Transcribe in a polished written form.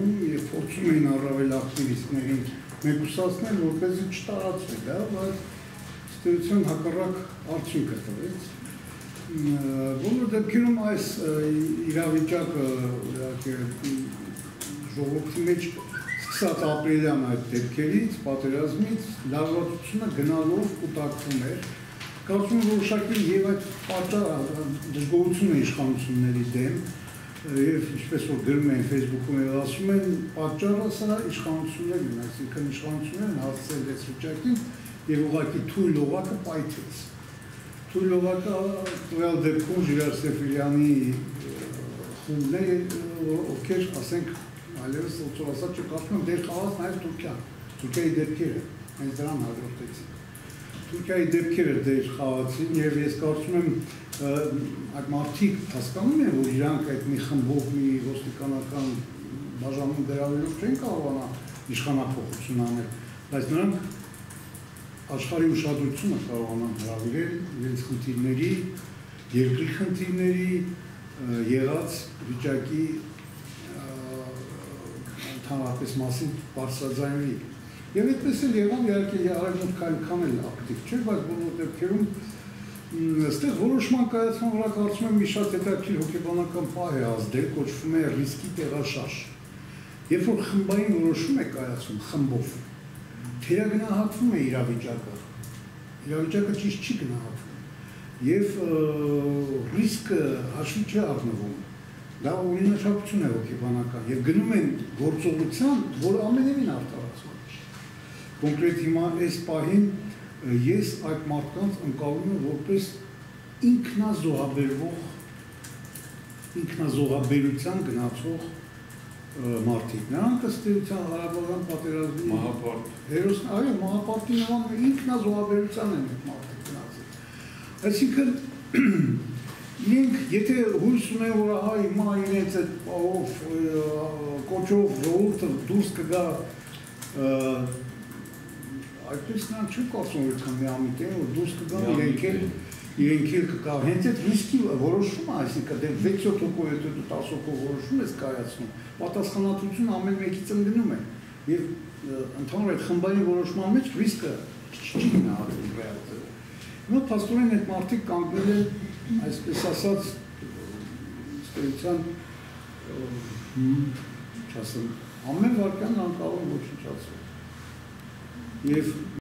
Եվ փորձում էին առավել ակտիվիստներին մեկուսացնել, որպեսզի չտարածվի, բայց ստեյության հակառակ արդյունքը տվեց։ Բոլոր դեպքերում այս իրավիճակը ժողովրդի մեջ սկսած ապրիլյան այդ դեպքերից, պատերազմից լարվածությունը գնալով կուտակվում էր։ Կարծում եմ որոշակի եւ այդ դժգոհությունը իշխանությունների դեմ եւ ինչպես որ գրում են Facebook-ում եւ ասում են պատճառը սա իշխանություններն են, այսինքն իշխանություններն հասցրել այս վիճակին եւ ուղղակի թույլ օղակը պայթեց։ Թույլ օղակը տվյալ դեպքում Ժիրայր Սեֆիրյանի խումբն է, ովքեր ասենք այլևս ոցորասած չկարծում եմ դեր խաղաց նաեւ Թուրքիայի դեպքերը, հենց դրան հաջորդեցին։ Թուրքիայի դեպքերը դեր խաղացին եւ ես կարծում եմ այդ մարդիկ հասկանում են, որ իրանք այդ մի խմբով մի ոստիկանական բաժանում դրավելով չեն կարողանա իշխանափոխություն անել, բայց նրանք աշխարհի ուշադրությունը կարողանան հրավիրել իրենց խնդիրների, երկրի խնդիրների, եղած վիճակի ընդհանրապես մասին բարձրաձայնվի։ Եվ այդպես էլ եղավ, իհարկե արևմուտքը այնքան էլ ակտիվ չէ, բայց բոլոր դեպքերում այստեղ որոշման կայացման վրա կարծում եմ մի շատ հետաքրքիր հոգեբանական պահ է ազդել, կոչվում է ռիսկի տեղաշարժ։ Երբ որ խմբային որոշում է կայացում խմբով, թերագնահատվում է իրավիճակը ճիշտ չի գնահատվում, եւ ռիսկը հաշվի չի առնվում։ Դա օրինաչափություն է հոգեբանական եւ գնում են գործողության, որ ամենևին արտարացված է։ Կոնկրետ հիմա այս պահին ես այդ մարդկանց ընկալում եմ որպես ինքնազոհաբերության գնացող մարդիկ։ Նրանք ըստ էության Ղարաբաղյան պատերազմի հերոսն, այո, մահապարտի նման ինքնազոհաբերության են այդ մարդիկ գնացել։ Այսինքն իրենք եթե հույս ունեն, որ ահա հիմա իրենց այդ պահով կոչով ժողովուրդը դուրս կգա, այդպես նրանք չեն կարծում, որ այդքան միամիտ են, որ դուրս կգան, իրենք էլ կգա, հենց այդ ռիսկի որոշումը, այսինքն դեռ 6-7 հոգով, եթե դու 10 հոգով որոշում ես կայացնում, պատասխանատվությունը ամեն մեկից ընկնում է, եւ ընդհանուր այդ խմբային որոշման մեջ ռիսկը չի գնահատվում ռեալը։ Հիմա փաստորեն այդ մարդիկ կանգնել են, այսպես ասած, ստեյության, չասեմ, ամեն վարքյան անկարող ոչնչացվող։ Եվ